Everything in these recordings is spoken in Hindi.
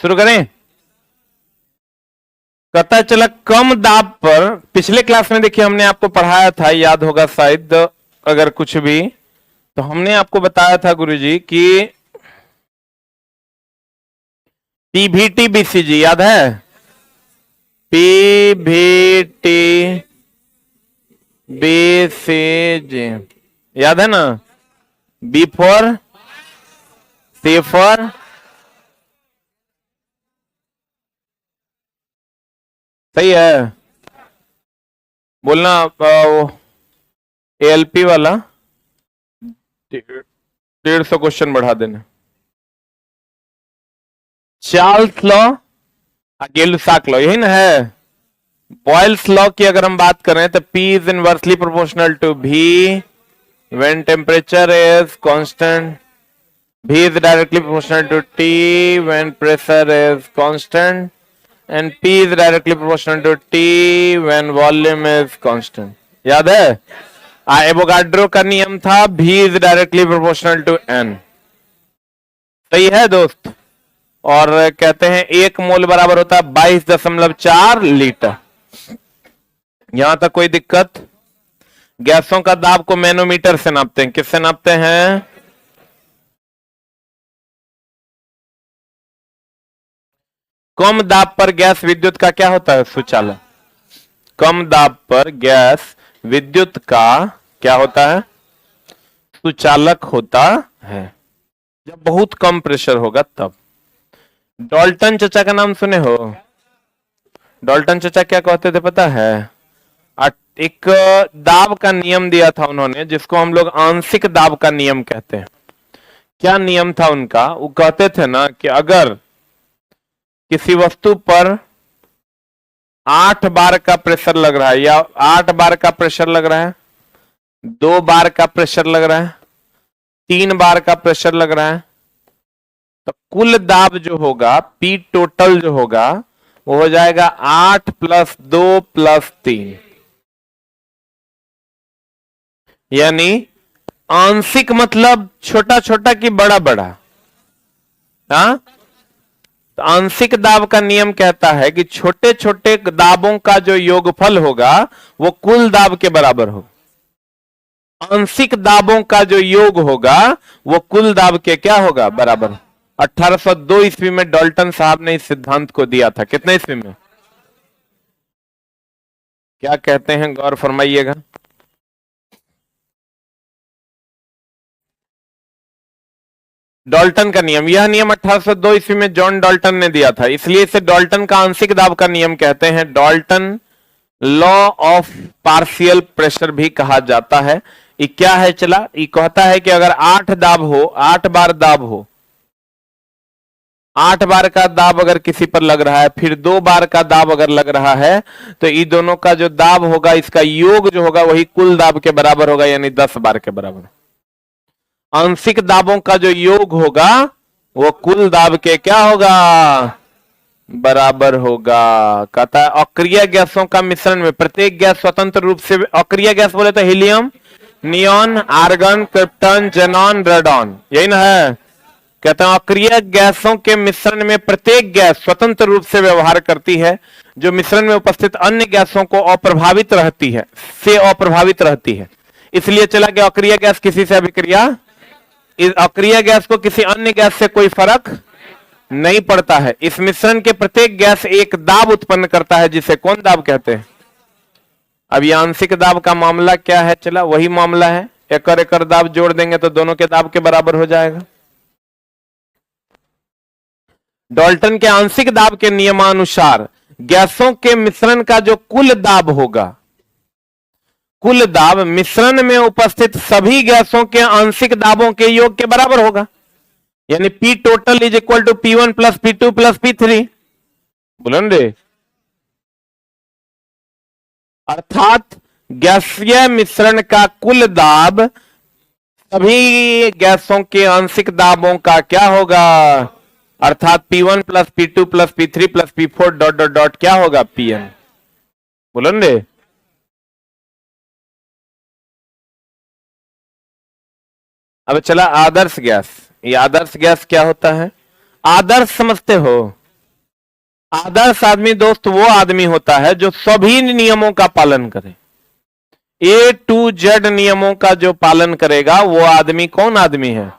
शुरू करें। पता चला कम दाब पर, पिछले क्लास में देखिए हमने आपको पढ़ाया था, याद होगा शायद अगर कुछ भी, तो हमने आपको बताया था गुरुजी कि पीवीटी बीसीजी याद है, पीवीटी बीसीजी याद है ना, बी फॉर सी फॉर सही है बोलना। एएलपी वाला 150 क्वेश्चन बढ़ा देना। चार्ल्स लॉ, गेलुसाक लॉ, यही ना है। बॉयल्स लॉ की अगर हम बात करें तो P is inversely proportional to V when temperature is constant, V is directly proportional to T when pressure is constant, and P is directly proportional to T when volume is constant. याद है? एवोगाड्रो का नियम था V is directly proportional to N. सही है दोस्त? और कहते हैं 1 मोल बराबर होता है 22.4 लीटर। यहां तक कोई दिक्कत? गैसों का दाब को मैनोमीटर से नापते हैं। किससे नापते हैं? कम दाब पर गैस विद्युत का क्या होता है? सुचालक। कम दाब पर गैस विद्युत का क्या होता है? सुचालक होता है। जब बहुत कम प्रेशर होगा तब। डाल्टन चचा का नाम सुने हो? डाल्टन चचा क्या कहते थे पता है? एक दाब का नियम दिया था उन्होंने, जिसको हम लोग आंशिक दाब का नियम कहते हैं। क्या नियम था उनका? वो कहते थे ना कि अगर किसी वस्तु पर 8 बार का प्रेशर लग रहा है, या 8 बार का प्रेशर लग रहा है, 2 बार का प्रेशर लग रहा है, 3 बार का प्रेशर लग रहा है, तो कुल दाब जो होगा, P टोटल जो होगा, वो हो जाएगा 8 + 2 + 3, यानी आंशिक मतलब छोटा छोटा कि बड़ा बड़ा। हाँ, तो आंशिक दाब का नियम कहता है कि छोटे छोटे दाबों का जो योगफल होगा वो कुल दाब के बराबर होगा। आंशिक दाबों का जो योग होगा वो कुल दाब के क्या होगा? बराबर। 1802 ईस्वी में डाल्टन साहब ने इस सिद्धांत को दिया था। कितने ईस्वी में? क्या कहते हैं, गौर फरमाइएगा। डाल्टन का नियम, यह नियम 1802 ईस्वी में जॉन डाल्टन ने दिया था, इसलिए इसे डाल्टन का आंशिक दाब का नियम कहते हैं। Dalton law of partial pressure भी कहा जाता है। ये क्या है? चला, ये कहता है कि अगर 8 दाब हो, 8 बार दाब हो, 8 बार का दाब अगर किसी पर लग रहा है, फिर 2 बार का दाब अगर लग रहा है, तो इन दोनों का जो दाब होगा, इसका योग जो होगा वही कुल दाब के बराबर होगा, यानी 10 बार के बराबर। आंशिक दाबों का जो योग होगा वो कुल दाब के क्या होगा? बराबर होगा। कहता है अक्रिय गैसों का मिश्रण में प्रत्येक गैस स्वतंत्र रूप से, अक्रिय गैस बोले तो helium, neon, argon, krypton, xenon, radon, यही ना है। कहता है अक्रिय गैसों के मिश्रण में प्रत्येक गैस स्वतंत्र रूप से व्यवहार करती है, जो मिश्रण में उपस्थित अन्य गैसों को अप्रभावित रहती है, से अप्रभावित रहती है। इसलिए चला गया अक्रिय गैस किसी से अभिक्रिया, इस अक्रिय गैस को किसी अन्य गैस से कोई फर्क नहीं पड़ता है। इस मिश्रण के प्रत्येक गैस एक दाब उत्पन्न करता है, जिसे कौन दाब कहते हैं? अब ये आंशिक दाब का मामला क्या है? चला, वही मामला है, एकर दाब जोड़ देंगे तो दोनों के दाब के बराबर हो जाएगा। डाल्टन के आंशिक दाब के नियमानुसार गैसों के मिश्रण का जो कुल दाब होगा, कुल दाब मिश्रण में उपस्थित सभी गैसों के आंशिक दाबों के योग के बराबर होगा, यानी P total is equal to P1 + P2 + P3। बोलन रे, अर्थात गैसीय मिश्रण का कुल दाब सभी गैसों के आंशिक दाबों का क्या होगा? अर्थात P1 + P2 + P3 + P4 dot dot dot क्या होगा? Pn। बोलन रे, अब चला आदर्श गैस। ये आदर्श गैस क्या होता है? आदर्श समझते हो? आदर्श आदमी दोस्त वो आदमी होता है जो सभी नियमों का पालन करे। ए टू जेड नियमों का जो पालन करेगा वो आदमी कौन आदमी है?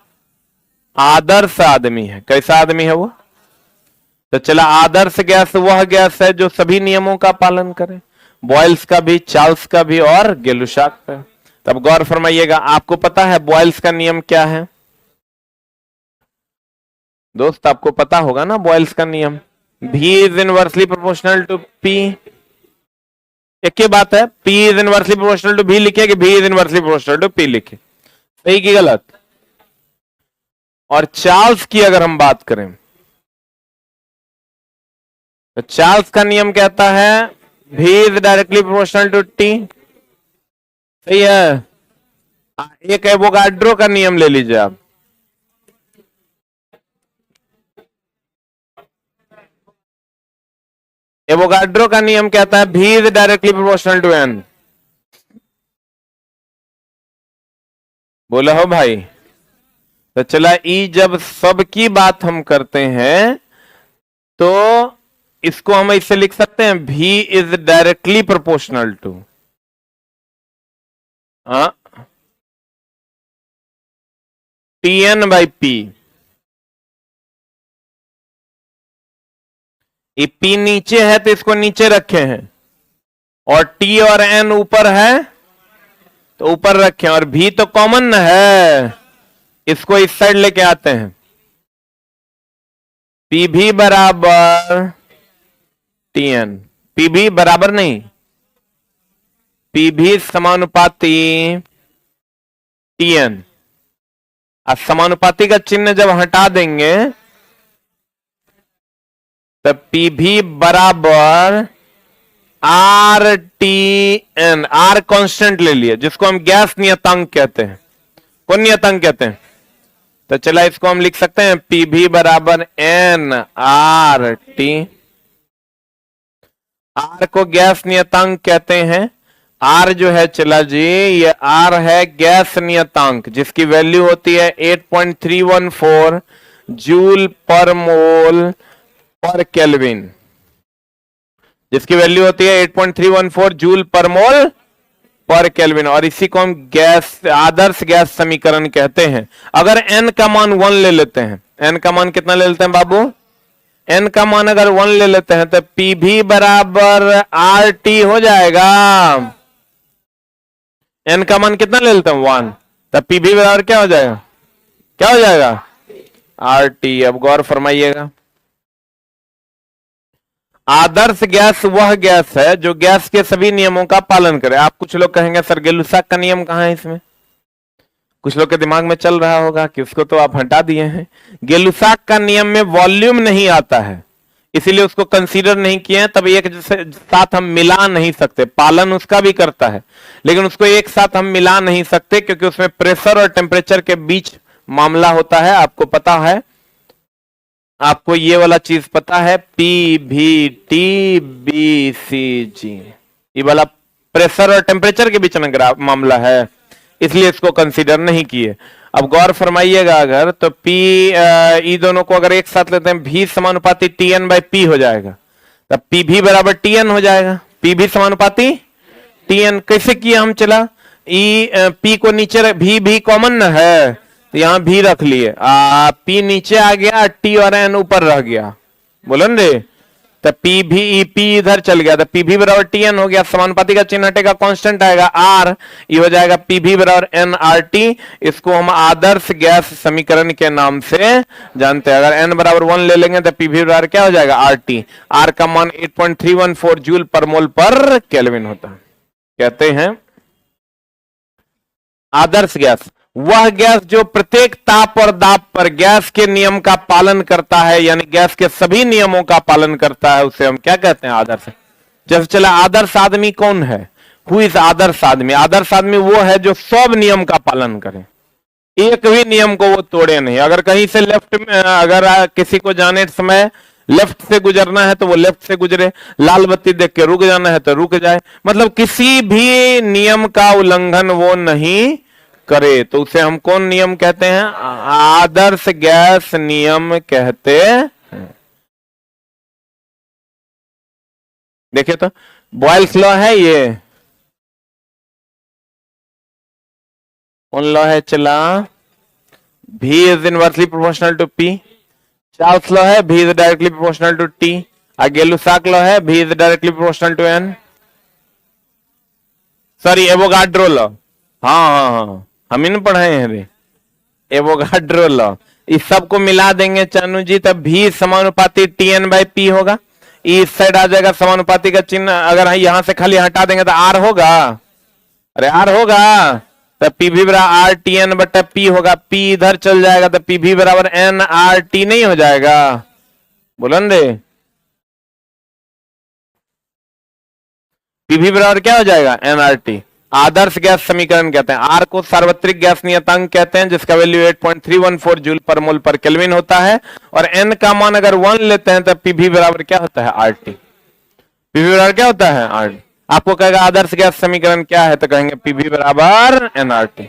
आदर्श आदमी है। कैसा आदमी है वो? तो चला, आदर्श गैस वह गैस है जो सभी नियमों का पालन करे, बॉयल्स का भी, चार्ल्स का भी और गेलुसाक का। तब गौर फरमाइएगा, आपको पता है बॉयल्स का नियम क्या है? दोस्त आपको पता होगा ना बॉयल्स का नियम, V is inversely proportional to P। एक ही बात है, P is inversely proportional to V लिखे कि V is inversely proportional to P लिखे? सही की गलत? और चार्ल्स की अगर हम बात करें तो चार्ल्स का नियम कहता है V is directly proportional to T। सही है। एक एवोगाड्रो का नियम ले लीजिए आप। एवोगाड्रो का नियम कहता है V is directly proportional to N। बोला हो भाई? तो चला, ई जब सब की बात हम करते हैं तो इसको हम इससे लिख सकते हैं V is directly proportional to TN by P। ये P नीचे है तो इसको नीचे रखे हैं, और T और N ऊपर है तो ऊपर रखें, और V तो कॉमन है, इसको इस साइड लेके आते हैं। PV बराबर TN। PV बराबर नहीं, PV समानुपाती TN। अब समानुपाती का चिन्ह जब हटा देंगे तब PV बराबर RTN। R कांस्टेंट ले लिए, जिसको हम गैस नियतांक कहते हैं। कौन नियतांक कहते हैं? तो चला, इसको हम लिख सकते हैं PV बराबर NRT। R को गैस नियतांक कहते हैं। R जो है चला जी, ये R है गैस नियतांक, जिसकी वैल्यू होती है 8.314 जूल पर मोल पर केल्विन। जिसकी वैल्यू होती है 8.314 जूल पर मोल पर केल्विन, और इसी को हम गैस, आदर्श गैस समीकरण कहते हैं। अगर n का मान 1 ले लेते हैं, n का मान कितना ले लेते हैं बाबू? n का मान अगर 1 ले लेते हैं तो PV बराबर RT हो जाएगा। n का मान कितना ले लेते हैं? 1। तब PV बराबर क्या हो जाएगा? क्या हो जाएगा? RT। अब गौर फरमाइएगा, आदर्श गैस वह गैस है जो गैस के सभी नियमों का पालन करे। आप कुछ लोग कहेंगे सर गेलुसाक का नियम कहां है इसमें? कुछ लोग के दिमाग में चल रहा होगा कि उसको तो आप हटा दिए हैं। गेलुसाक का नियम में वॉल्यूम नहीं आता है, इसीलिए उसको कंसीडर नहीं किए हैं। तब एक साथ हम मिला नहीं सकते, पालन उसका भी करता है लेकिन उसको एक साथ हम मिला नहीं सकते, क्योंकि उसमें प्रेशर और टेम्परेचर के बीच मामला होता है। आपको पता है, आपको ये वाला चीज पता है, PVTBCG, ये वाला प्रेशर और टेम्परेचर के बीच में मामला है, इसलिए इसको कंसीडर नहीं किए। अब गौर फरमाइएगा, अगर तो ई दोनों को अगर एक साथ लेते हैं, V समानुपाती TN बाई P हो जाएगा, तब PV बराबर TN हो जाएगा। PV समानुपाती TN कैसे किया हम? चला, P को नीचे V कॉमन है तो यहां भी रख लिए, P नीचे आ गया, T और N ऊपर रह गया। बोलन रे, तो P इधर चल गया, तो PV बराबर TN हो गया। समानुपाती का चिन्ह हटेगा, कांस्टेंट आएगा R, ये हो जाएगा PV बराबर NRT। इसको हम आदर्श गैस समीकरण के नाम से जानते हैं। अगर N बराबर 1 ले लेंगे तो PV बराबर क्या हो जाएगा? RT। R का मान 8.314 जूल पर मोल पर केल्विन होता है। कहते हैं आदर्श गैस वह गैस जो प्रत्येक ताप और दाब पर गैस के नियम का पालन करता है, यानी गैस के सभी नियमों का पालन करता है, उसे हम क्या कहते हैं? आदर्श। जैसे चला, आदर्श आदमी कौन है? हु इज आदर्श आदमी? आदर्श आदमी वो है जो सब नियम का पालन करे, एक भी नियम को वो तोड़े नहीं। अगर कहीं से लेफ्ट में, अगर किसी को जाने समय लेफ्ट से गुजरना है तो वो लेफ्ट से गुजरे, लाल बत्ती देख के रुक जाना है तो रुक जाए, मतलब किसी भी नियम का उल्लंघन वो नहीं करे। तो उसे हम कौन नियम कहते हैं? आदर्श गैस नियम कहते हैं। देखिए तो बॉयल्स लॉ है ये, कौन लॉ है चला, V is inversely proportional to P। Charles law है V is directly proportional to T। Gay Lussac law है V is directly proportional to N। Sorry Avogadro law, हाँ हाँ हाँ हम ही ने पढ़ाए हैं रे, एवोगाड्रो लॉ। इस सब को मिला देंगे चानू जी, तब भी समानुपाती TN/P होगा। इस साइड आ जाएगा समानुपाती का चिन्ह, अगर यहां से खाली हटा देंगे तो R होगा, अरे R होगा, तब PV बराबर RTN/P होगा। P इधर चल जाएगा तो PV बराबर NRT नहीं हो जाएगा, बोलन रे। PV बराबर क्या हो जाएगा, NRT। आदर्श गैस समीकरण कहते हैं। R को सार्वत्रिक गैस नियतांक कहते हैं, जिसका वैल्यू 8.314 जूल पर मोल पर केल्विन होता है। और N का मान अगर 1 लेते हैं तब PV बराबर क्या होता है, RT। PV बराबर क्या होता है, RT। आपको कहेगा आदर्श गैस समीकरण क्या है, तो कहेंगे PV बराबर NRT।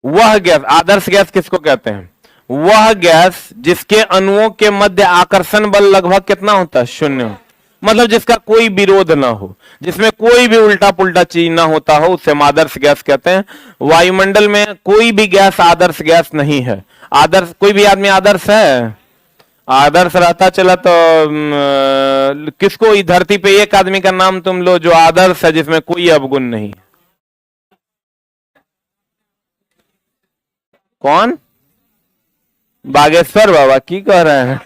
वह गैस, आदर्श गैस किसको कहते हैं, वह गैस जिसके अणुओं के मध्य आकर्षण बल लगभग कितना होता है, 0। मतलब जिसका कोई विरोध ना हो, जिसमें कोई भी उल्टा पुल्टा चीज ना होता हो, उसे हम आदर्श गैस कहते हैं। वायुमंडल में कोई भी गैस आदर्श गैस नहीं है। आदर्श कोई भी आदमी आदर्श है, आदर्श रहता चला तो किसको, इस धरती पे एक आदमी का नाम तुम लो जो आदर्श है, जिसमें कोई अवगुण नहीं। कौन, बागेश्वर बाबा की कह रहे हैं,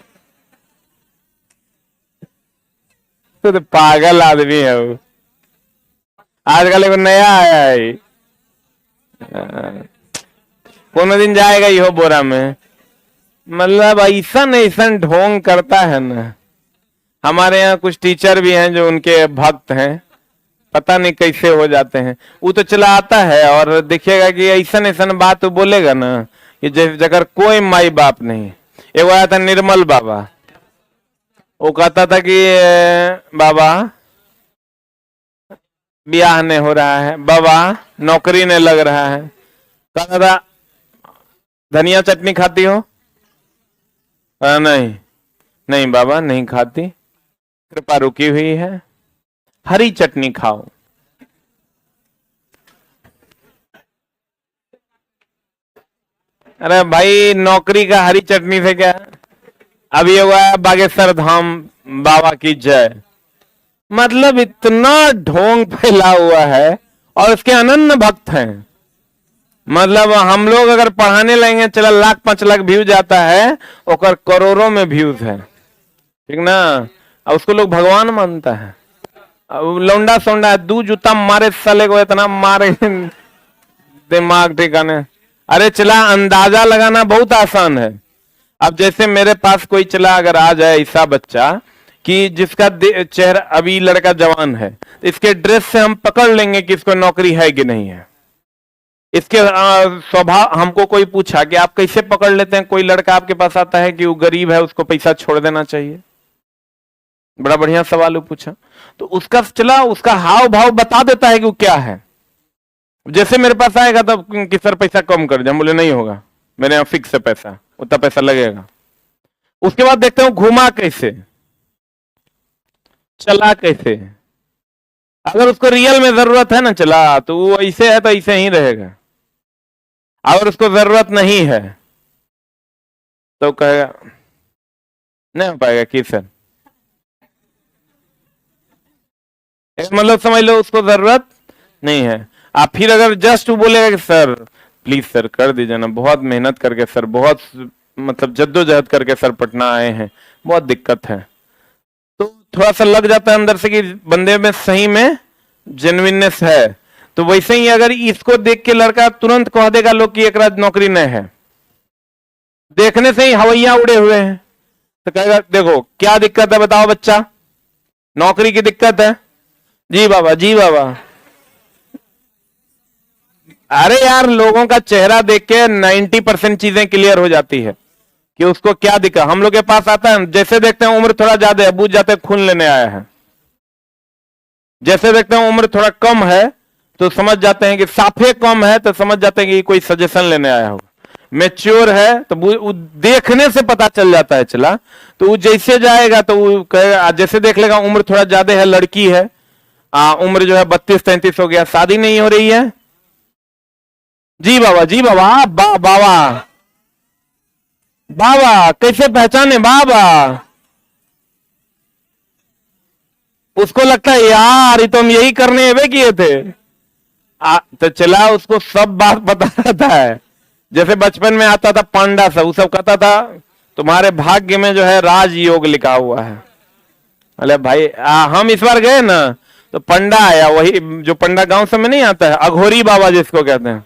तो पागल आदमी है वो। आजकल एक नया आया है, कोनो दिन जाएगा यो बोरा में, मतलब ऐसा ऐसा ढोंग करता है ना। हमारे यहाँ कुछ टीचर भी हैं जो उनके भक्त हैं, पता नहीं कैसे हो जाते हैं। वो तो चला आता है और देखिएगा कि ऐसा ऐसा बात तो बोलेगा ना कि जिस जगह कोई माई बाप नहीं। एक आया था निर्मल बाबा, वो कहता था कि बाबा ब्याह नहीं हो रहा है, बाबा नौकरी नहीं लग रहा है। कहता था धनिया चटनी खाती हो, नहीं नहीं बाबा नहीं खाती, कृपा रुकी हुई है, हरी चटनी खाओ। अरे भाई नौकरी का हरी चटनी से क्या। अभी हुआ बागेश्वर धाम बाबा की जय, मतलब इतना ढोंग फैला हुआ है और उसके अनन्य भक्त हैं। मतलब हम लोग अगर पढ़ाने लगेंगे, चला 1,00,000 5 लाख व्यू जाता है, और करोड़ों में व्यूज है, ठीक ना। अब उसको लोग भगवान मानता है। लौंडा सौंडा दू जूता मारे साले को, इतना मारे दिमाग ठिकाने। अरे चला अंदाजा लगाना बहुत आसान है। अब जैसे मेरे पास कोई चला अगर आ जाए ऐसा बच्चा कि जिसका चेहरा, अभी लड़का जवान है, इसके ड्रेस से हम पकड़ लेंगे कि इसको नौकरी है कि नहीं है। इसके स्वभाव, हमको कोई पूछा कि आप कैसे पकड़ लेते हैं, कोई लड़का आपके पास आता है कि वो गरीब है, उसको पैसा छोड़ देना चाहिए। बड़ा बढ़िया सवाल वो पूछा, तो उसका चला उसका हाव भाव बता देता है कि वो क्या है। जैसे मेरे पास आएगा तो कि सर पैसा कम कर दे, बोले नहीं होगा, मेरे यहाँ फिक्स है पैसा, उतना पैसा लगेगा। उसके बाद देखते हो घुमा कैसे, चला कैसे। अगर उसको रियल में जरूरत है ना चला, तो वो ऐसे है तो ऐसे ही रहेगा। अगर उसको जरूरत नहीं है तो कहेगा, नहीं हो पाएगा कि सर, मतलब समझ लो उसको जरूरत नहीं है। आप फिर अगर जस्ट बोलेगा कि सर प्लीज सर कर दीजिए ना, बहुत मेहनत करके सर, बहुत मतलब जद्दोजहद करके सर पटना आए हैं, बहुत दिक्कत है, तो थोड़ा सा लग जाता है अंदर से कि बंदे में सही में जेन्युइननेस है। तो वैसे ही अगर इसको देख के लड़का तुरंत कह देगा लोग कि एक नौकरी नहीं है, देखने से ही हवैया उड़े हुए हैं, तो कहेगा देखो क्या दिक्कत है बताओ बच्चा, नौकरी की दिक्कत है, जी बाबा जी बाबा। अरे यार लोगों का चेहरा देख के 90% चीजें क्लियर हो जाती है कि उसको क्या दिक्कत। हम लोग के पास आता है, जैसे देखते हैं उम्र थोड़ा ज्यादा है, बूझ जाते हैं खून लेने आया है। जैसे देखते हैं उम्र थोड़ा कम है तो समझ जाते हैं कि साफे कम है, तो समझ जाते हैं कि कोई सजेशन लेने आया होगा। मैच्योर है तो वो देखने से पता चल जाता है। चला तो वो जैसे जाएगा तो वो कहेगा, जैसे देख लेगा उम्र थोड़ा ज्यादा है, लड़की है, उम्र जो है 32-33 हो गया, शादी नहीं हो रही है, जी बाबा जी बाबा, बाबा बाबा कैसे पहचाने बाबा, उसको लगता है यार ये तो हम यही करने वे किए थे। तो चला उसको सब बात बता रहता है। जैसे बचपन में आता था पांडा सा, वो सब कहता था तुम्हारे भाग्य में जो है राजयोग लिखा हुआ है। अरे भाई हम इस बार गए ना तो पंडा आया, वही जो पंडा गांव से में नहीं आता है, अघोरी बाबा जिसको कहते हैं,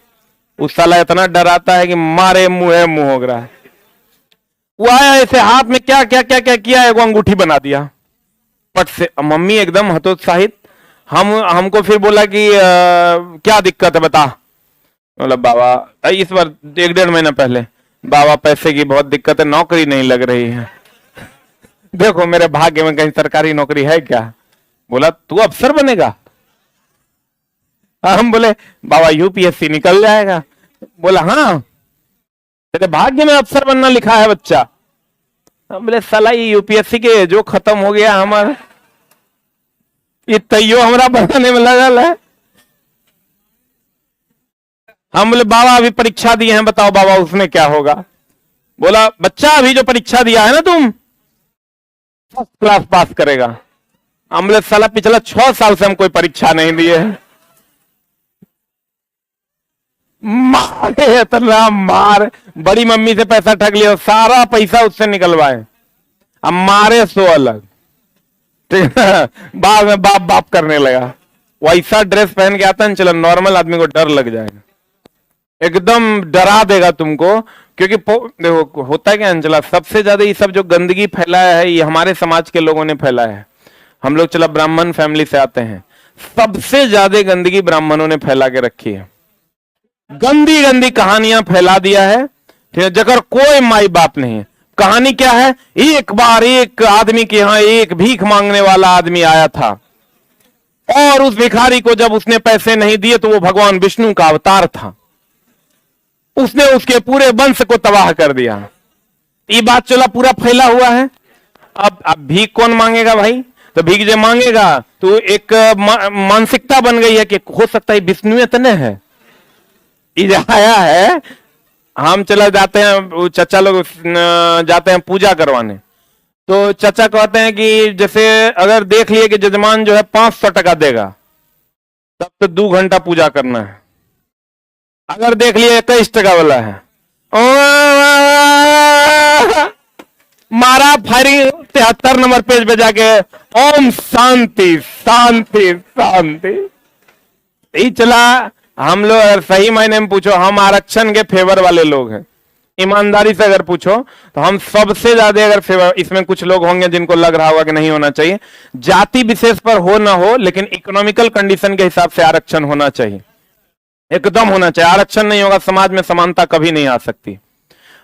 उस साला इतना डराता है कि मारे मुंह हो रहा है। वो आया ऐसे हाथ में क्या क्या क्या क्या किया, एक अंगूठी बना दिया पट से। मम्मी एकदम हतोत्साहित, हमको फिर बोला कि क्या दिक्कत है बता। बोला बाबा, इस बार 1-1.5 महीना पहले, बाबा पैसे की बहुत दिक्कत है, नौकरी नहीं लग रही है, देखो मेरे भाग्य में कहीं सरकारी नौकरी है क्या। बोला तू अफसर बनेगा। हम बोले बाबा यूपीएससी निकल जाएगा। बोला हाँ तेरे भाग्य में अफसर बनना लिखा है बच्चा। हम बोले साला ये यूपीएससी के जो खत्म हो गया हमारा, ये तैयो हमारा बनाने में लगा है। हम बोले बाबा अभी परीक्षा दिए हैं, बताओ बाबा उसमें क्या होगा। बोला बच्चा अभी जो परीक्षा दिया है ना तुम, फर्स्ट क्लास पास करेगा। हम बोले साला पिछला 6 साल से हम कोई परीक्षा नहीं दिए हैं। मारे इतना मार, बड़ी मम्मी से पैसा ठग लिया, सारा पैसा उससे निकलवाए, अब मारे सो अलग, ठीक है। बाद में बाप बाप करने लगा। वैसा ड्रेस पहन के आता है, चलो नॉर्मल आदमी को डर लग जाएगा, एकदम डरा देगा तुमको। क्योंकि देखो होता है क्या अंचला, सबसे ज्यादा ये सब जो गंदगी फैलाया है ये हमारे समाज के लोगों ने फैलाया है। हम लोग चला ब्राह्मण फैमिली से आते हैं, सबसे ज्यादा गंदगी ब्राह्मणों ने फैला के रखी है, गंदी गंदी कहानियां फैला दिया है, ठीक है, जगह कोई माई बाप नहीं है। कहानी क्या है, एक बार एक आदमी के यहां एक भीख मांगने वाला आदमी आया था, और उस भिखारी को जब उसने पैसे नहीं दिए तो वो भगवान विष्णु का अवतार था, उसने उसके पूरे वंश को तबाह कर दिया। ये बात चला पूरा फैला हुआ है। अब भीख कौन मांगेगा भाई, तो भीख जो मांगेगा तो एक मानसिकता बन गई है कि हो सकता है विष्णु इतने है, आया है। हम चला जाते हैं, चचा लोग जाते हैं पूजा करवाने, तो चचा कहते हैं कि जैसे अगर देख लिए कि जजमान जो है 500 टका देगा तब तो 2 घंटा पूजा करना है। अगर देख लिए 21 टका वाला है, मारा फायरिंग 73 नंबर पेज पे जाके ओम शांति शांति शांति। यही चला। हम लोग अगर सही मायने में पूछो, हम आरक्षण के फेवर वाले लोग हैं। ईमानदारी से अगर पूछो तो हम सबसे ज्यादा अगर फेवर, इसमें कुछ लोग होंगे जिनको लग रहा होगा कि नहीं होना चाहिए, जाति विशेष पर हो ना हो, लेकिन इकोनॉमिकल कंडीशन के हिसाब से आरक्षण होना चाहिए, एकदम होना चाहिए। आरक्षण नहीं होगा समाज में समानता कभी नहीं आ सकती।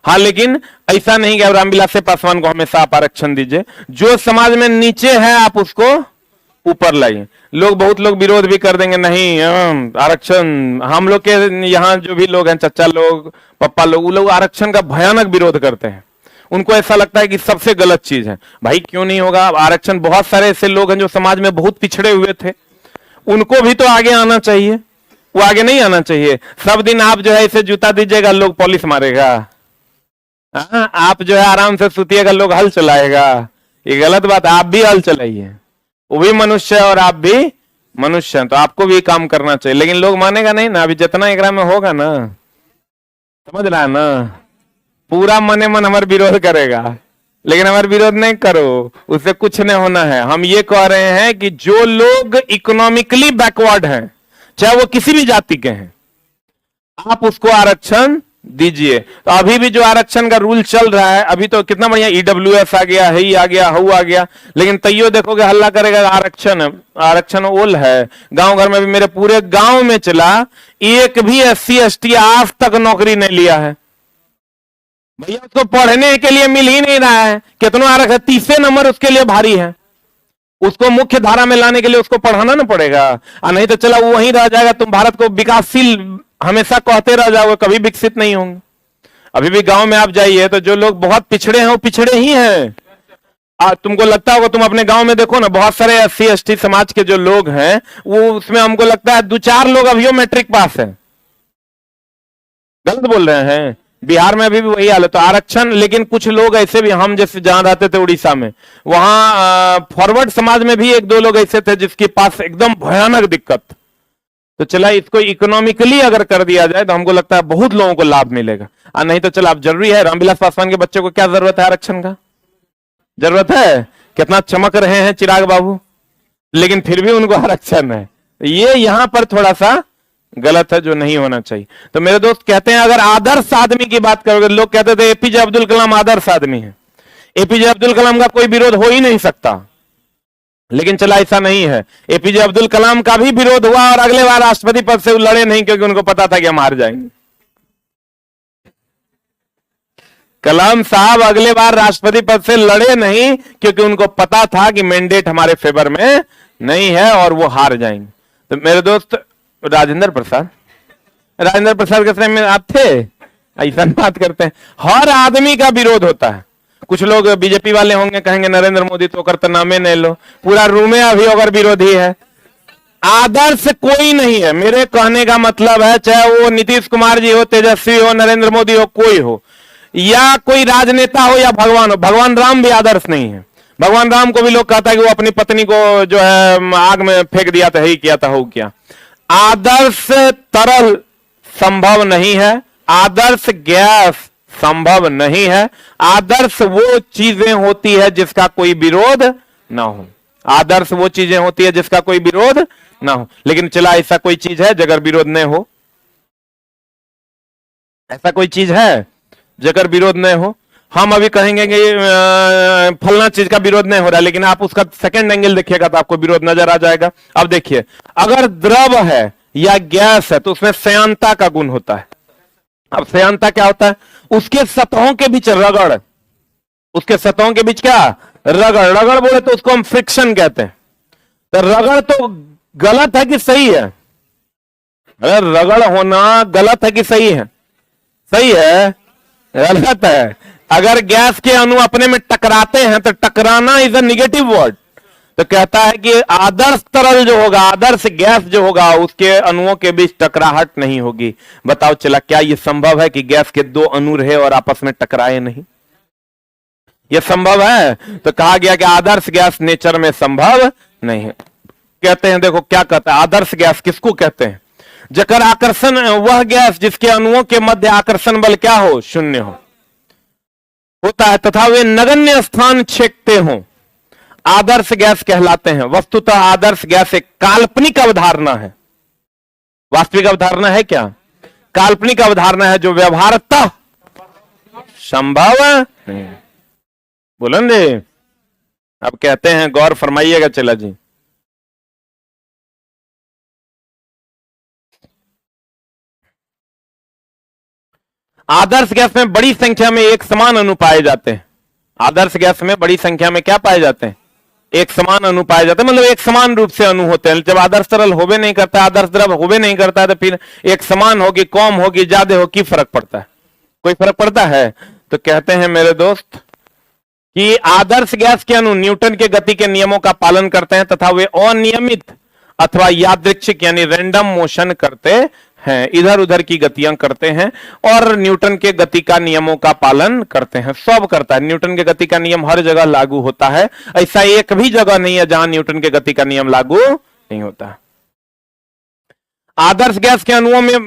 हाँ, लेकिन ऐसा नहीं कि रामविलास पासवान को हमेशा आप आरक्षण दीजिए, जो समाज में नीचे है आप उसको ऊपर लाइए। बहुत लोग विरोध भी कर देंगे, नहीं आरक्षण, हम लोग के यहाँ जो भी लोग हैं, चचा लोग, पप्पा लोग, वो लोग आरक्षण का भयानक विरोध करते हैं। उनको ऐसा लगता है कि सबसे गलत चीज है। भाई क्यों नहीं होगा आरक्षण? बहुत सारे ऐसे लोग हैं जो समाज में बहुत पिछड़े हुए थे, उनको भी तो आगे आना चाहिए, वो आगे नहीं आना चाहिए। सब दिन आप जो है इसे जूता दीजिएगा, लोग पॉलिश मारेगा, आप जो है आराम से सुतिएगा, लोग हल चलाएगा। ये गलत बात, आप भी हल चलाइए, वो भी मनुष्य है और आप भी मनुष्य हैं, तो आपको भी काम करना चाहिए। लेकिन लोग मानेगा नहीं ना, अभी जितना एकरा में होगा ना, समझ रहा है ना, पूरा मने मन हमारे विरोध करेगा, लेकिन हमारे विरोध नहीं करो, उससे कुछ नहीं होना है। हम ये कह रहे हैं कि जो लोग इकोनॉमिकली बैकवर्ड हैं, चाहे वो किसी भी जाति के हैं, आप उसको आरक्षण दीजिए। तो अभी भी जो आरक्षण का रूल चल रहा है, अभी तो कितना बढ़िया ईडब्ल्यूएस आ गया है, आ गया हु आ गया, लेकिन तैयो देखोगे हल्ला करेगा आरक्षण ओल है। गांव घर में भी मेरे पूरे गांव में चला, एक भी SC ST आज तक नौकरी नहीं लिया है भैया, उसको पढ़ने के लिए मिल ही नहीं रहा है। कितना आरक्षण, 30 नंबर उसके लिए भारी है, उसको मुख्य धारा में लाने के लिए उसको पढ़ाना ना पड़ेगा, और नहीं तो चला वो वहीं रह जाएगा। तुम भारत को विकासशील हमेशा कहते रह जाओगे, कभी विकसित नहीं होंगे। अभी भी गांव में आप जाइए तो जो लोग बहुत पिछड़े हैं वो पिछड़े ही हैं। तुमको लगता होगा, तुम अपने गांव में देखो ना, बहुत सारे SC ST समाज के जो लोग हैं वो, उसमें हमको लगता है 2-4 लोग अभी मैट्रिक पास है। गलत बोल रहे हैं? बिहार में अभी भी वही हाल है। तो आरक्षण, लेकिन कुछ लोग ऐसे भी, हम जैसे जहां रहते थे उड़ीसा में, वहां फॉरवर्ड समाज में भी 1-2 लोग ऐसे थे जिसके पास एकदम भयानक दिक्कत। तो चला इसको इकोनॉमिकली अगर कर दिया जाए तो हमको लगता है बहुत लोगों को लाभ मिलेगा। नहीं तो चला, अब जरूरी है, रामविलास पासवान के बच्चे को क्या जरूरत है आरक्षण का? जरूरत है? कितना चमक रहे हैं चिराग बाबू, लेकिन फिर भी उनको आरक्षण है। ये यहां पर थोड़ा सा गलत है, जो नहीं होना चाहिए। तो मेरे दोस्त कहते हैं, अगर आदर्श आदमी की बात करोगे, लोग कहते थे APJ अब्दुल कलाम आदर्श आदमी है, APJ अब्दुल कलाम का कोई विरोध हो ही नहीं सकता। लेकिन चला ऐसा नहीं है। APJ अब्दुल कलाम का भी विरोध हुआ और अगले बार राष्ट्रपति पद से वो लड़े नहीं, क्योंकि उनको पता था कि हम हार जाएंगे। कलाम साहब अगले बार राष्ट्रपति पद से लड़े नहीं, क्योंकि उनको पता था कि मैंडेट हमारे फेवर में नहीं है और वो हार जाएंगे। तो मेरे दोस्त राजेंद्र प्रसाद के समय में आप थे? ऐसा बात करते हैं, हर आदमी का विरोध होता है। कुछ लोग बीजेपी वाले होंगे, कहेंगे नरेंद्र मोदी तो करते नामे नहीं लो, पूरा रूमे अभी अगर विरोधी है। आदर्श कोई नहीं है, मेरे कहने का मतलब है, चाहे वो नीतीश कुमार जी हो, तेजस्वी हो, नरेंद्र मोदी हो, कोई हो, या कोई राजनेता हो या भगवान हो, भगवान राम भी आदर्श नहीं है। भगवान राम को भी लोग कहता है कि वो अपनी पत्नी को जो है आग में फेंक दिया था, ही किया था, हो क्या। आदर्श तरल संभव नहीं है, आदर्श गैस संभव नहीं है। आदर्श वो चीजें होती है जिसका कोई विरोध ना हो। आदर्श वो चीजें होती है जिसका कोई विरोध ना हो। लेकिन चला, ऐसा कोई चीज है जगह विरोध न हो? ऐसा कोई चीज है जगह विरोध न हो? हम अभी कहेंगे कि फलना चीज का विरोध नहीं हो रहा, लेकिन आप उसका सेकंड एंगल देखिएगा तो आपको विरोध नजर आ जाएगा। अब देखिए, अगर द्रव है या गैस है तो उसमें श्यानता का गुण होता है। अब श्यानता क्या होता है? उसके सतहों के बीच रगड़, उसके सतहों के बीच क्या? रगड़। रगड़ बोले तो उसको हम फ्रिक्शन कहते हैं। तो रगड़ तो गलत है कि सही है? अरे रगड़ होना गलत है कि सही है? सही है? गलत है। अगर गैस के अणु अपने में टकराते हैं तो टकराना इज अ निगेटिव वर्ड। तो कहता है कि आदर्श तरल जो होगा, आदर्श गैस जो होगा, उसके अणुओं के बीच टकराहट नहीं होगी। बताओ चला, क्या यह संभव है कि गैस के 2 अणु रहे और आपस में टकराए नहीं? यह संभव है? तो कहा गया कि आदर्श गैस नेचर में संभव नहीं है। कहते हैं, देखो क्या कहता है, आदर्श गैस किसको कहते हैं? जकर आकर्षण, वह गैस जिसके अणुओं के मध्य आकर्षण बल क्या हो? शून्य हो, होता है, तथा वे नगण्य स्थान छेकते हो, आदर्श गैस कहलाते हैं। वस्तुतः आदर्श गैस एक काल्पनिक अवधारणा है। वास्तविक अवधारणा है क्या? काल्पनिक अवधारणा है जो व्यवहारतः संभव नहीं। बोलन दे, अब कहते हैं, गौर फरमाइएगा। चला जी, आदर्श गैस में बड़ी संख्या में एक समान अणु पाए जाते हैं। आदर्श गैस में बड़ी संख्या में क्या पाए जाते हैं? एक समान अणु पाए जाते हैं, मतलब एक समान रूप से अणु होते हैं। जब आदर्श तरल होबे नहीं करता, आदर्श द्रव होबे नहीं करता है, तो फिर एक समान होगी, कम होगी, ज्यादा हो, की फर्क पड़ता है? कोई फर्क पड़ता है? तो कहते हैं मेरे दोस्त कि आदर्श गैस के अणु न्यूटन के गति के नियमों का पालन करते हैं तथा वे अनियमित अथवा यादृच्छिक यानी रैंडम मोशन करते हैं, इधर उधर की गतियां करते हैं और न्यूटन के गति का नियमों का पालन करते हैं। सब करता है, न्यूटन के गति का नियम हर जगह लागू होता है। ऐसा एक भी जगह नहीं है जहां न्यूटन के गति का नियम लागू नहीं होता। आदर्श गैस के अणुओं में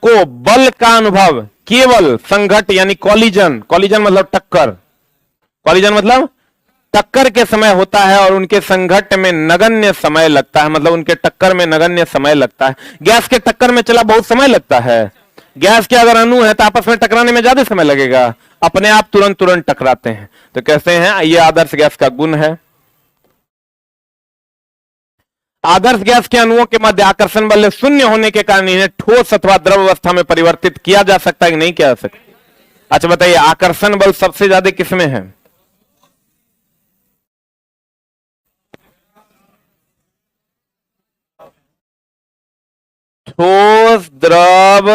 को बल का अनुभव केवल संघट यानी कॉलिजन, कॉलिजन मतलब टक्कर, कॉलिजन मतलब टक्कर के समय होता है और उनके संघट में नगण्य समय लगता है, मतलब उनके टक्कर में नगण्य समय लगता है। गैस के टक्कर में चला बहुत समय लगता है। गैस के अगर अणु है तो आपस में टकराने में ज्यादा समय लगेगा, अपने आप तुरंत तुरंत टकराते हैं। तो कहते हैं ये आदर्श गैस का गुण है। आदर्श गैस के अणुओं के मध्य आकर्षण बल शून्य होने के कारण इन्हें ठोस अथवा द्रव अवस्था में परिवर्तित किया जा सकता है कि नहीं किया जा सकता? अच्छा बताइए, आकर्षण बल सबसे ज्यादा किसमें है? ठोस, द्रव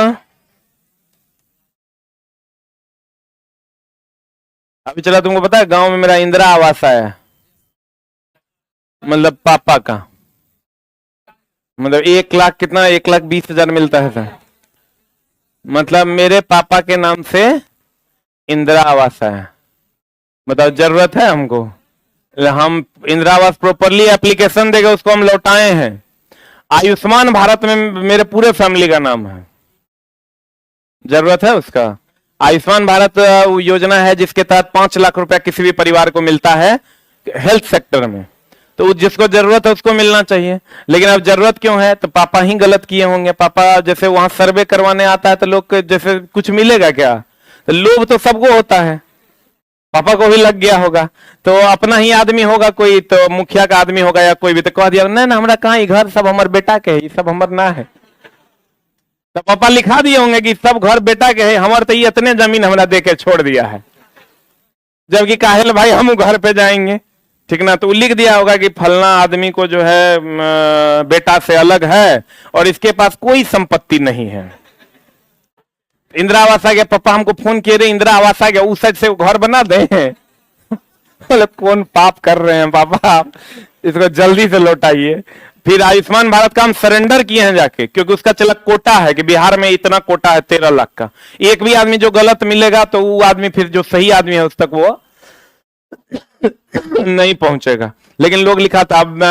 अभी चला, तुमको पता है गांव में मेरा इंदिरा आवास आया, मतलब पापा का, मतलब 1 लाख कितना, 1,20,000 मिलता है सर। मतलब मेरे पापा के नाम से इंदिरा आवास आया। बताओ जरूरत है हमको? हम इंदिरा आवास प्रॉपरली एप्लीकेशन देगा उसको हम लौटाए हैं। आयुष्मान भारत में मेरे पूरे फैमिली का नाम है। जरूरत है उसका? आयुष्मान भारत योजना है जिसके तहत 5 लाख रुपया किसी भी परिवार को मिलता है हेल्थ सेक्टर में। तो जिसको जरूरत है उसको मिलना चाहिए। लेकिन अब जरूरत क्यों है? तो पापा ही गलत किए होंगे। पापा जैसे वहां सर्वे करवाने आता है तो लोग जैसे कुछ मिलेगा क्या, तो लोभ तो सबको होता है, पापा को भी लग गया होगा। तो अपना ही आदमी होगा कोई, तो मुखिया का आदमी होगा या कोई भी, तो कह दिया नहीं ना हमारा कहाँ, घर सब हमारे बेटा के है, ये सब हमार ना है। तो पापा लिखा दिए होंगे कि सब घर बेटा के है, हमारे तो ये इतने जमीन हमारा दे के छोड़ दिया है, जबकि काहेल भाई हम घर पे जाएंगे, ठीक ना। तो लिख दिया होगा कि फलना आदमी को जो है बेटा से अलग है और इसके पास कोई संपत्ति नहीं है। इंदिरा आवास आ गया, पापा हमको फोन किए रहे इंदिरा आवास आ गया, उस साइड से घर बना दे। बोले कौन पाप कर रहे हैं पापा, इसको जल्दी से लौटाइए। फिर आयुष्मान भारत का हम सरेंडर किए हैं जाके, क्योंकि उसका चला कोटा है कि बिहार में इतना कोटा है 13 लाख का। एक भी आदमी जो गलत मिलेगा तो वो आदमी फिर जो सही आदमी है उस तक वो नहीं पहुंचेगा। लेकिन लोग लिखा था, अब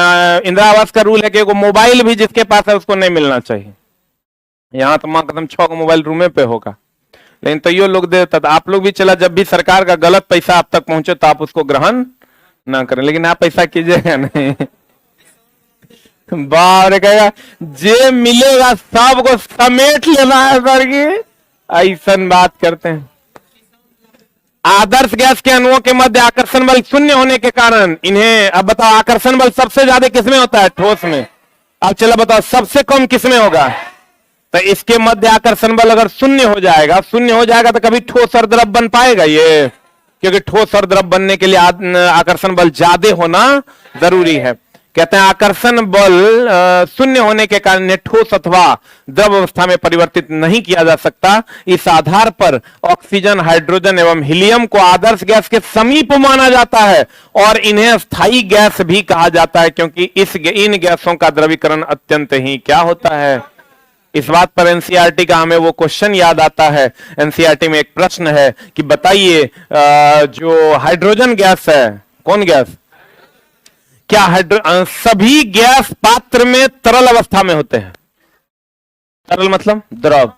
इंदिरा आवास का रूल है कि मोबाइल भी जिसके पास है उसको नहीं मिलना चाहिए। यहां तो मां कदम 6 मोबाइल रूमे पे होगा, लेकिन तो ये लोग देता था। आप लोग भी चला, जब भी सरकार का गलत पैसा आप तक पहुंचे तो आप उसको ग्रहण ना करें, लेकिन आप ऐसा कीजिएगा नहीं। बाहर कहेगा जे मिलेगा सबको समेट लेना है सर की, ऐसा बात करते हैं। आदर्श गैस के अणुओं के मध्य आकर्षण बल शून्य होने के कारण इन्हें, अब बताओ आकर्षण बल सबसे ज्यादा किसमें होता है? ठोस में। अब चला बताओ सबसे कम किसमें होगा? तो इसके मध्य आकर्षण बल अगर शून्य हो जाएगा, शून्य हो जाएगा तो कभी ठोस और द्रव बन पाएगा ये? क्योंकि ठोस और द्रव बनने के लिए आकर्षण बल ज्यादा होना जरूरी है। कहते हैं आकर्षण बल शून्य होने के कारण ठोस अथवा द्रव अवस्था में परिवर्तित नहीं किया जा सकता। इस आधार पर ऑक्सीजन, हाइड्रोजन एवं हीलियम को आदर्श गैस के समीप माना जाता है और इन्हें स्थायी गैस भी कहा जाता है, क्योंकि इन गैसों का द्रवीकरण अत्यंत ही क्या होता है। इस बात पर एनसीईआरटी का हमें वो क्वेश्चन याद आता है। एनसीईआरटी में एक प्रश्न है कि बताइए जो हाइड्रोजन गैस है, कौन गैस, क्या सभी गैस पात्र में तरल अवस्था में होते हैं? तरल मतलब द्रव।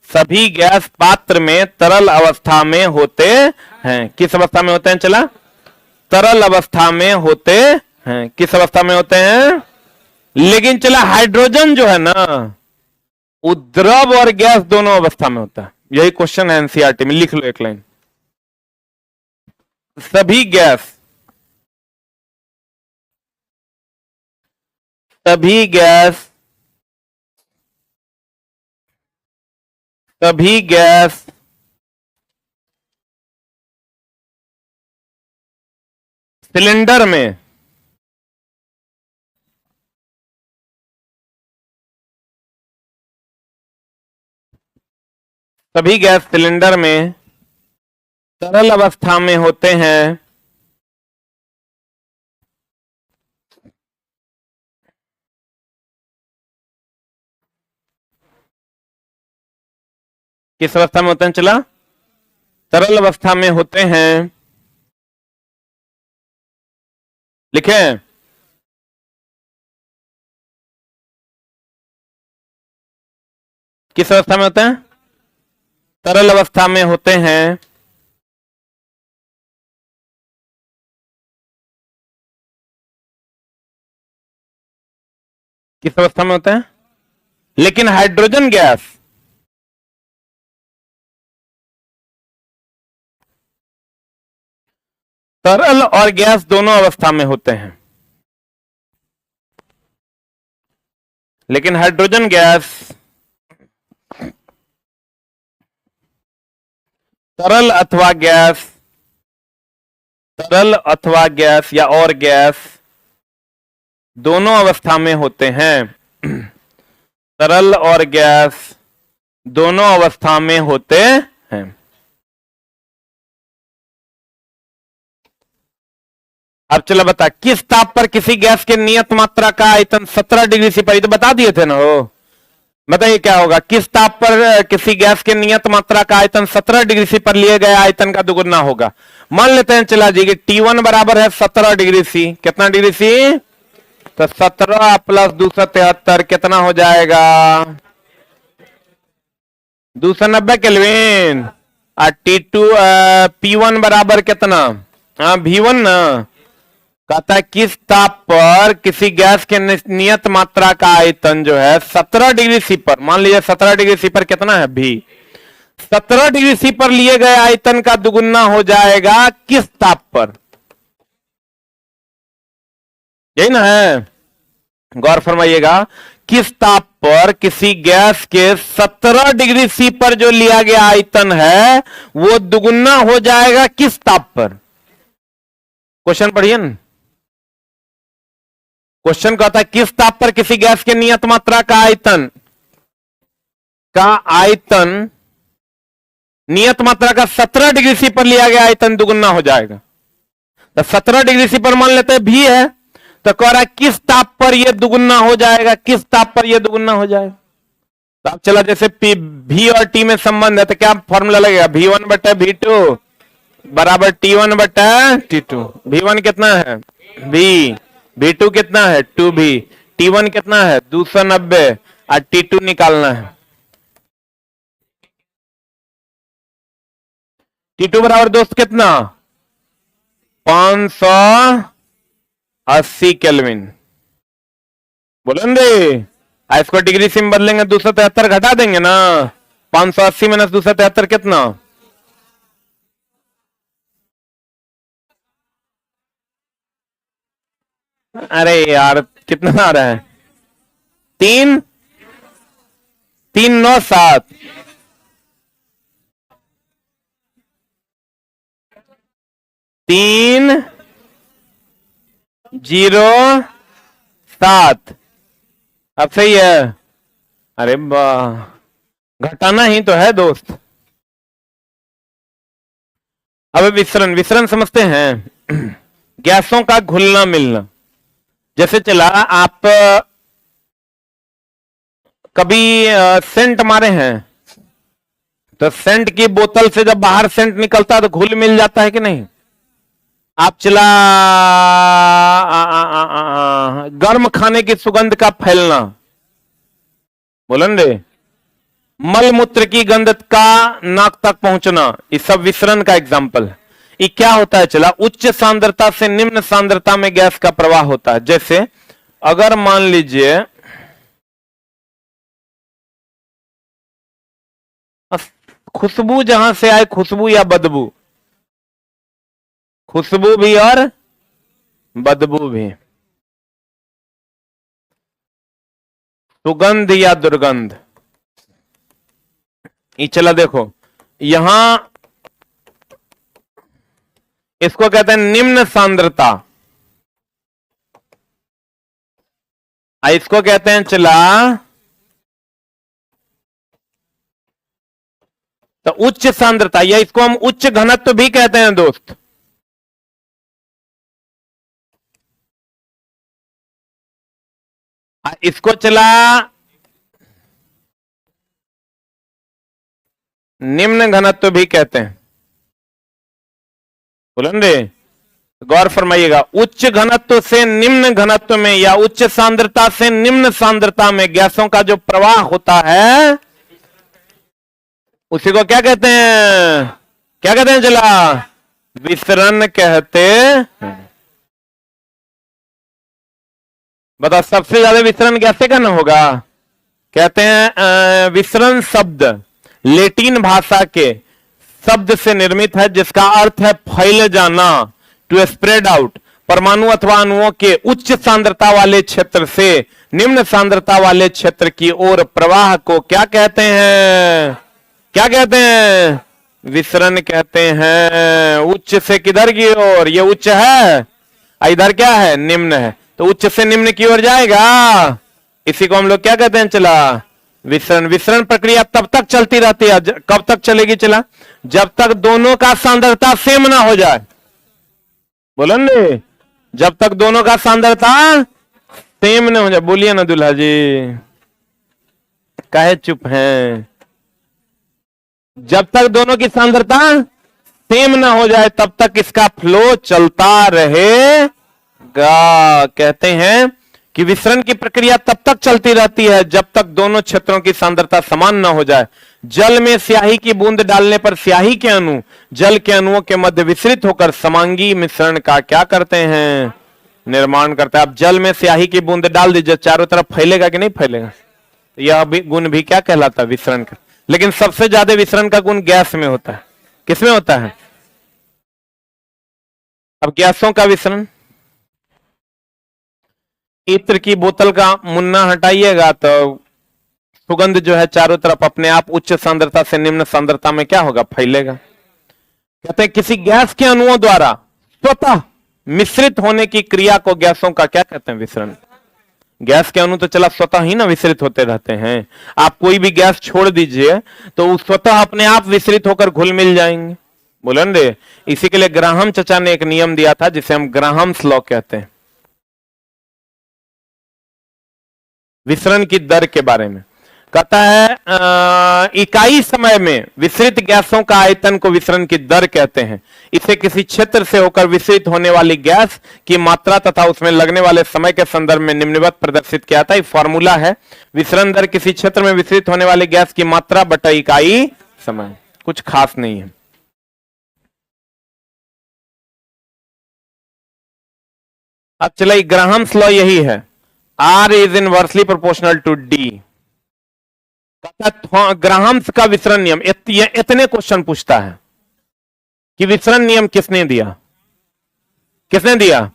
सभी गैस पात्र में तरल अवस्था में होते हैं। किस अवस्था में होते हैं? चला, तरल अवस्था में होते हैं। किस अवस्था में होते हैं? लेकिन चला हाइड्रोजन जो है ना, वो द्रव और गैस दोनों अवस्था में होता है। यही क्वेश्चन है एनसीईआरटी में, लिख लो एक लाइन। सभी गैस, सभी गैस, सभी गैस सिलेंडर में सभी गैस सिलेंडर में तरल अवस्था में होते हैं। किस अवस्था में होते हैं? चला, तरल अवस्था में होते हैं। लिखे, किस अवस्था में होते हैं? तरल अवस्था में होते हैं। किस अवस्था में होते हैं? लेकिन हाइड्रोजन गैस, तरल और गैस दोनों अवस्था में होते हैं। लेकिन हाइड्रोजन गैस तरल अथवा गैस, तरल अथवा गैस या और गैस दोनों अवस्था में होते हैं। तरल और गैस दोनों अवस्था में होते हैं। अब चलो बता, किस ताप पर किसी गैस के नियत मात्रा का आयतन 17 डिग्री सी पर, ये तो बता दिए थे ना हो। बताइए क्या होगा, किस ताप पर किसी गैस के नियत मात्रा का आयतन 17 डिग्री सी पर लिए गए आयतन का दुगुना होगा। मान लेते हैं चला जी कि T1 बराबर है 17 डिग्री सी, कितना डिग्री सी, तो 17 प्लस 273 कितना हो जाएगा, 290 केल्विन। और T2 P1 बराबर कितना, हाँ V1 ना। कहता है किस ताप पर किसी गैस के नियत मात्रा का आयतन जो है 17 डिग्री सी पर, मान लीजिए 17 डिग्री सी पर कितना है भी, 17 डिग्री सी पर लिए गए आयतन का दुगुना हो जाएगा किस ताप पर, यही ना है। गौर फरमाइएगा, किस ताप पर किसी गैस के 17 डिग्री सी पर जो लिया गया आयतन है वो दुगुना हो जाएगा किस ताप पर। क्वेश्चन पढ़िए ना, क्वेश्चन कहता है किस ताप पर किसी गैस के नियत मात्रा का आयतन नियत मात्रा का 17 डिग्री सी पर लिया गया आयतन दुगुना हो जाएगा। तो 17 डिग्री सी पर मान लेते हैं भी है, तो कह रहा है किस ताप पर यह दुगुना हो जाएगा, किस ताप पर यह दुगुना हो जाएगा। तो अब चला, जैसे भी और टी में संबंध है तो क्या फॉर्मूला लगेगा, V1 बटा V2 बराबर T1 बटा T2। V1 कितना है V, V2 कितना है 2V, T1 कितना है 290 और T2 निकालना है। T2 बराबर दोस्त कितना 580 केल्विन। बोलेंगे इसको डिग्री से बदलेंगे 273 घटा देंगे ना, 580 माइनस 273 कितना, अरे यार कितना आ रहा है, 3,397 307। अब सही है, अरे वाह घटाना ही तो है दोस्त। अब विसरण समझते हैं, गैसों का घुलना मिलना। जैसे चला आप कभी सेंट मारे हैं, तो सेंट की बोतल से जब बाहर सेंट निकलता है तो घुल मिल जाता है कि नहीं। आप चला गर्म खाने की सुगंध का फैलना, बोलन रे, मल मूत्र की गंध का नाक तक पहुंचना, ये सब विसरण का एग्जाम्पल है। ये क्या होता है चला, उच्च सांद्रता से निम्न सांद्रता में गैस का प्रवाह होता है। जैसे अगर मान लीजिए खुशबू जहां से आए, खुशबू या बदबू, खुशबू भी और बदबू भी, सुगंध या दुर्गंध। ये चला देखो, यहां इसको कहते हैं निम्न सांद्रता, इसको कहते हैं चला तो उच्च सांद्रता, या इसको हम उच्च घनत्व भी कहते हैं दोस्त। इसको चला निम्न घनत्व भी कहते हैं। बोलन रे, गौर फरमाइएगा, उच्च घनत्व से निम्न घनत्व में या उच्च सांद्रता से निम्न सांद्रता में गैसों का जो प्रवाह होता है उसी को क्या कहते हैं, क्या कहते हैं चला, विसरण कहते हैं। बता सबसे ज्यादा विसरण कैसे करना होगा, कहते हैं विसरण शब्द लैटिन भाषा के शब्द से निर्मित है जिसका अर्थ है फैल जाना, टू स्प्रेड आउट। परमाणु अथवा अणुओं के उच्च सांद्रता वाले क्षेत्र से निम्न सांद्रता वाले क्षेत्र की ओर प्रवाह को क्या कहते हैं, क्या कहते हैं, विसरण कहते हैं। उच्च से किधर की ओर, ये उच्च है, इधर क्या है, निम्न है, तो उच्च से निम्न की ओर जाएगा, इसी को हम लोग क्या कहते हैं चला, विसरण। विसरण प्रक्रिया तब तक चलती रहती है, कब तक चलेगी चला, जब तक दोनों का सांद्रता सेम ना हो जाए। बोलन रे, जब तक दोनों का सांद्रता सेम न हो जाए। बोलिए ना दुल्हा जी, काहे चुप हैं? जब तक दोनों की सांद्रता सेम ना हो जाए तब तक इसका फ्लो चलता रहेगा। कहते हैं कि विसरण की प्रक्रिया तब तक चलती रहती है जब तक दोनों क्षेत्रों की सांद्रता समान ना हो जाए। जल में स्याही की बूंद डालने पर स्याही के अणु जल के अणुओं के मध्य विसरित होकर समांगी मिश्रण का क्या करते हैं? निर्माण करते हैं। अब जल में स्याही की बूंद डाल दीजिए, चारों तरफ फैलेगा कि नहीं फैलेगा? यह भी गुण भी क्या कहलाता है? विसरण का। लेकिन सबसे ज्यादा विसरण का गुण गैस में होता है। किसमें होता है? अब गैसों का विसरण, इत्र की बोतल का मुन्ना हटाइएगा तो सुगंध जो है चारों तरफ अपने आप उच्च सांद्रता से निम्न सांद्रता में क्या होगा? फैलेगा। कहते हैं किसी गैस के अणुओं द्वारा स्वतः मिश्रित होने की क्रिया को गैसों का क्या कहते हैं? विसरण। गैस के अणु तो चला स्वतः ही ना विसरित होते रहते हैं। आप कोई भी गैस छोड़ दीजिए तो स्वतः अपने आप विसरित होकर घुल मिल जाएंगे। बोलन रे, इसी के लिए ग्राहम चचा ने एक नियम दिया था जिसे हम ग्राहम्स लॉ कहते हैं, विसरण की दर के बारे में। कहता है इकाई समय में विसरित गैसों का आयतन को विसरण की दर कहते हैं। इसे किसी क्षेत्र से होकर विसरित होने वाली गैस की मात्रा तथा उसमें लगने वाले समय के संदर्भ में निम्नवत प्रदर्शित किया था। ये फॉर्मूला है, विसरण दर किसी क्षेत्र में विसरित होने वाली गैस की मात्रा बटा इकाई समय। कुछ खास नहीं है। अब चलिए ग्राहम्स लॉ यही है, R is inversely proportional to D। Graham's का विसरण नियम, इतने क्वेश्चन पूछता है कि विसरण नियम किसने दिया? किसने दिया?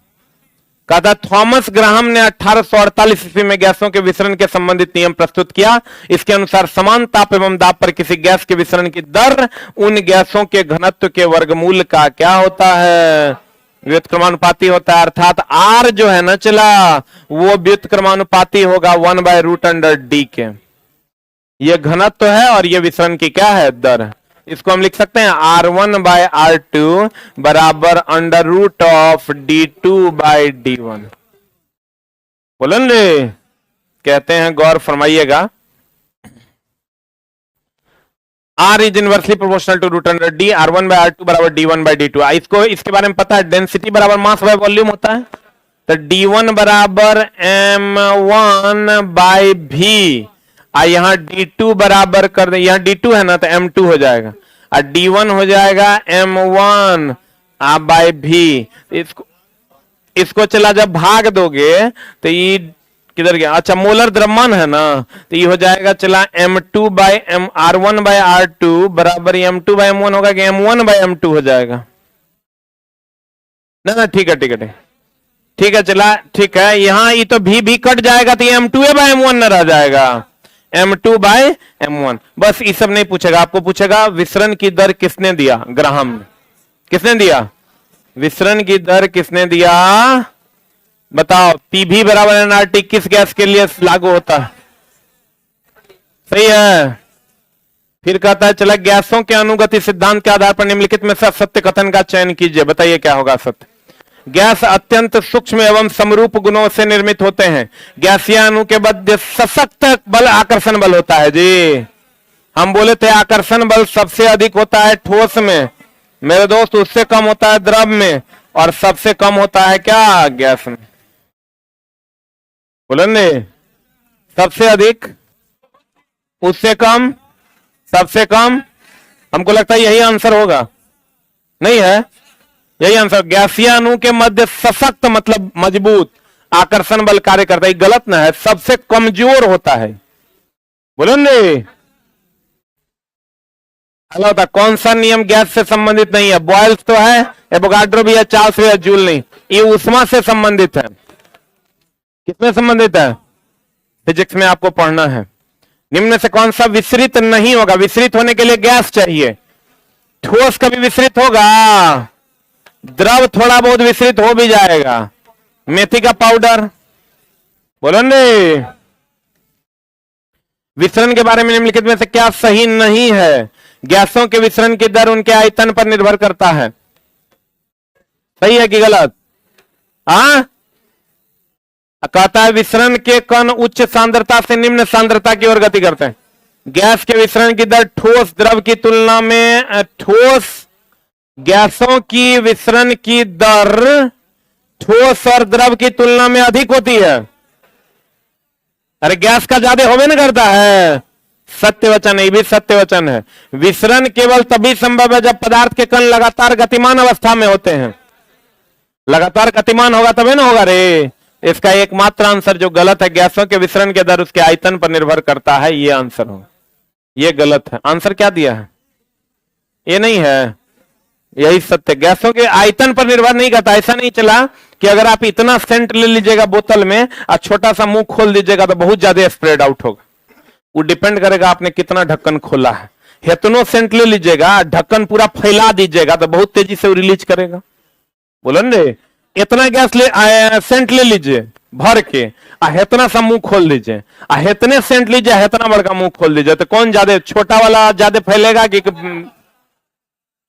कहता थॉमस ग्राहम ने 1848 ईस्वी में गैसों के विसरण के संबंधित नियम प्रस्तुत किया। इसके अनुसार समान ताप एवं दाब पर किसी गैस के विसरण की दर उन गैसों के घनत्व के वर्गमूल का क्या होता है? व्युत्क्रमानुपाती होता है। अर्थात R जो है ना चला वो व्युत्क्रमानुपाती होगा 1/√D के। ये घनत्व है और ये विसरण की क्या है? दर। इसको हम लिख सकते हैं R1/R2 बराबर √D2/D1। बोलन रे, कहते हैं गौर फरमाइएगा, R is inversely proportional to √D, R1/R2 बराबर D1/D2। इसको इसके बारे में पता है, डेंसिटी बराबर मास बाय वॉल्यूम होता है। तो D1 बराबर M1/V, यहां D2 बराबर कर दे, यहां D2 है ना तो M2 हो जाएगा और D1 हो जाएगा M1/V। इसको चला जब भाग दोगे तो ये किधर गया? अच्छा, मोलर द्रव्यमान है ना, तो ये हो जाएगा चला R1/R2 बराबर M2/M1 होगा कि M1/M2 हो जाएगा ना? ठीक है ठीक है ठीक है, चला ठीक है। यहां ये तो भी कट जाएगा तो M2/M1 न रह जाएगा, M2/M1। बस ये सब नहीं पूछेगा, आपको पूछेगा विसरण की दर किसने दिया? ग्राहम ने। किसने दिया? विसरण की दर किसने दिया? बताओ। Pv बराबर nRT किस गैस के लिए लागू होता है? सही है। फिर कहता है चला गैसों के अनुगति सिद्धांत के आधार पर निम्नलिखित में से सत्य कथन का चयन कीजिए। बताइए क्या होगा सत्य? गैस अत्यंत सूक्ष्म एवं समरूप गुणों से निर्मित होते हैं। गैसीय अणु के मध्य सशक्त बल आकर्षण बल होता है जी। हम बोले थे आकर्षण बल सबसे अधिक होता है ठोस में मेरे दोस्त, उससे कम होता है द्रव में, और सबसे कम होता है क्या? गैस में। बोलेंगे सबसे अधिक, उससे कम, सबसे कम। हमको लगता है यही आंसर होगा, नहीं है? यही आंसर। गैसीय अणु के मध्य सशक्त मतलब मजबूत आकर्षण बल कार्य करता है। गलत ना है, सबसे कमजोर होता है। बोलेंगे होता कौन सा नियम गैस से संबंधित नहीं है? बॉयल्स तो है, एवोगाड्रो भी है, चार्ल्स भी है, जूल नहीं। ये ऊष्मा से संबंधित है। किसमें संबंधित है? फिजिक्स में आपको पढ़ना है। निम्न से कौन सा विसरित नहीं होगा? विसरित होने के लिए गैस चाहिए। ठोस कभी विसरित होगा? द्रव थोड़ा बहुत विसरित हो भी जाएगा। मेथी का पाउडर। बोलो ने विसरण के बारे में निम्नलिखित में से क्या सही नहीं है? गैसों के विसरण की दर उनके आयतन पर निर्भर करता है। सही है कि गलत? हाँ, कहता है विसरण के कण उच्च सांद्रता से निम्न सांद्रता की ओर गति करते हैं। गैस के विसरण की दर ठोस द्रव की तुलना में ठोस गैसों की विसरण की दर ठोस और द्रव की तुलना में अधिक होती है। अरे गैस का ज्यादा होवे ना करता है। सत्य वचन, ये भी सत्य वचन है। विसरण केवल तभी संभव है जब पदार्थ के कण लगातार गतिमान अवस्था में होते हैं। लगातार गतिमान होगा तभी ना होगा रे। इसका एकमात्र आंसर जो गलत है, गैसों के विसरण के दर उसके आयतन पर निर्भर करता है, ये आंसर हो। ये गलत है। आंसर क्या दिया है? ये नहीं है, यही सत्य। गैसों के आयतन पर निर्भर नहीं करता। ऐसा नहीं चला कि अगर आप इतना सेंट ले लीजिएगा बोतल में और छोटा सा मुंह खोल दीजिएगा तो बहुत ज्यादा स्प्रेड आउट होगा। वो डिपेंड करेगा आपने कितना ढक्कन खोला है। इतना सेंट ले लीजिएगा, ढक्कन पूरा फैला दीजिएगा तो बहुत तेजी से वो रिलीज करेगा। बोलो रे, इतना गैस सेंट ले लीजिए भर के, इतना सा मुंह खोल दीजिए, इतने सेंट लीजिए, इतना बड़का मुंह खोल दीजिए, तो कौन ज्यादा, छोटा वाला ज्यादा फैलेगा कि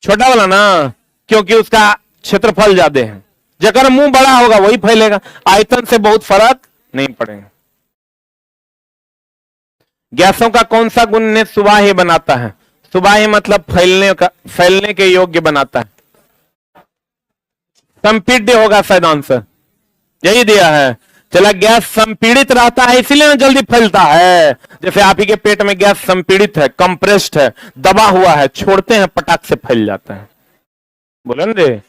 छोटा वाला ना? क्योंकि उसका क्षेत्रफल ज्यादा है। जगह मुंह बड़ा होगा वही फैलेगा। आयतन से बहुत फर्क नहीं पड़ेगा। गैसों का कौन सा गुण ने सुबाह्य बनाता है? सुबाह्य मतलब फैलने के योग्य बनाता है। संपीड्य होगा शायद आंसर, यही दिया है। चला, गैस संपीड़ित रहता है इसीलिए जल्दी फैलता है। जैसे आप ही के पेट में गैस संपीड़ित है, कंप्रेस्ड है, दबा हुआ है, छोड़ते हैं पटाख से फैल जाता है। बोले रे,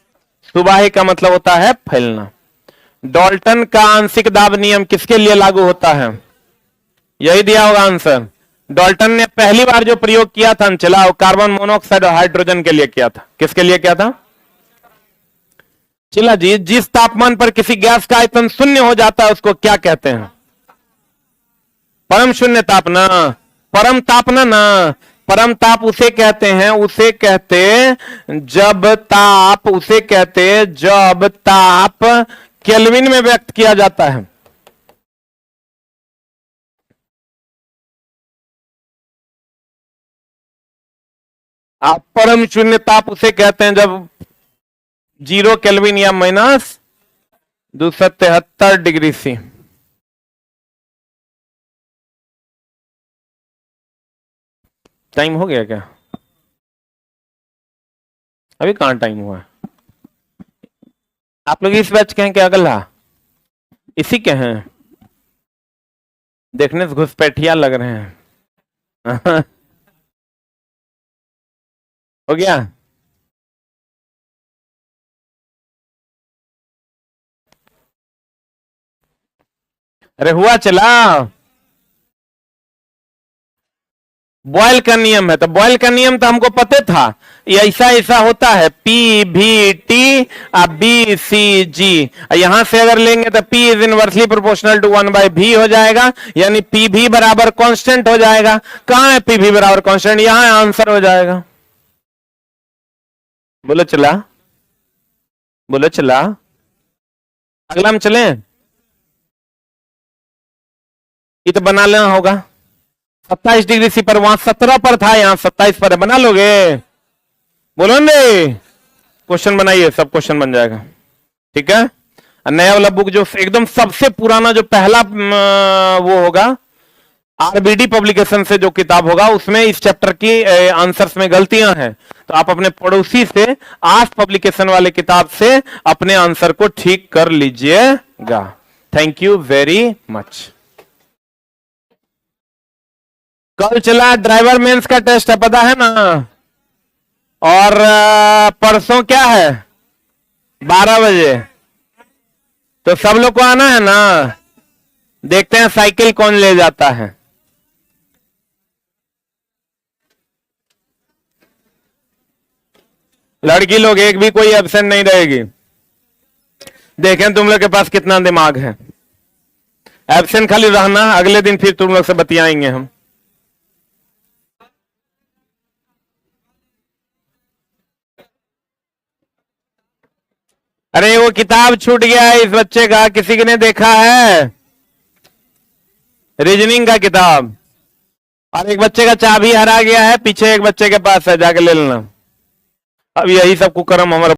सुबाह्य का मतलब होता है फैलना। डाल्टन का आंशिक दाब नियम किसके लिए लागू होता है? यही दिया होगा आंसर। डाल्टन ने पहली बार जो प्रयोग किया था चला, वो कार्बन मोनोऑक्साइड और हाइड्रोजन के लिए किया था। किसके लिए किया था? चिल्ला जी, जिस तापमान पर किसी गैस का आयतन शून्य हो जाता है उसको क्या कहते हैं? परम शून्य तापना, परम तापना ना। परम ताप उसे कहते हैं, उसे कहते जब ताप, उसे कहते जब ताप केल्विन में व्यक्त किया जाता है। आप परम शून्य ताप उसे कहते हैं जब 0 केल्विन या -273 डिग्री सी। टाइम हो गया क्या? अभी कहां टाइम हुआ है? आप लोग इस बैच के हैं क्या? अगला इसी के हैं? देखने से घुसपैठिया लग रहे हैं। हो गया? अरे हुआ चला। बॉयल का नियम है, तो बॉयल का नियम तो हमको पता था। ये ऐसा ऐसा होता है, पी भी टी बी सी जी। यहां से अगर लेंगे तो P is inversely proportional to 1/v हो जाएगा, यानी पी भी बराबर कांस्टेंट हो जाएगा। कहां है पी भी बराबर कांस्टेंट? यहां आंसर हो जाएगा। बोलो चला, बोलो चला। अगला हम चले, ये तो बना लेना होगा। 27 डिग्री सी पर, वहां 17 पर था, यहां 27 पर है। बना लोगे? बोलो ने, क्वेश्चन बनाइए, सब क्वेश्चन बन जाएगा। ठीक है। नया वाला बुक जो एकदम सबसे पुराना, जो पहला वो होगा आरबीडी पब्लिकेशन से जो किताब होगा, उसमें इस चैप्टर की आंसर्स में गलतियां हैं, तो आप अपने पड़ोसी से आज पब्लिकेशन वाले किताब से अपने आंसर को ठीक कर लीजिएगा। Thank you very much. कल चला ड्राइवर मेंस का टेस्ट है, पता है ना? और परसों क्या है? 12 बजे। तो सब लोग को आना है ना? देखते हैं साइकिल कौन ले जाता है। लड़की लोग एक भी कोई एब्सेंट नहीं रहेगी। देखें तुम लोग के पास कितना दिमाग है। एब्सेंट खाली रहना, अगले दिन फिर तुम लोग से बतियाएंगे हम। अरे वो किताब छूट गया है इस बच्चे का, किसी ने देखा है? रीजनिंग का किताब। और एक बच्चे का चाबी हरा गया है, पीछे एक बच्चे के पास है, जाके ले लेना। अब यही सब कुकर्म हमारा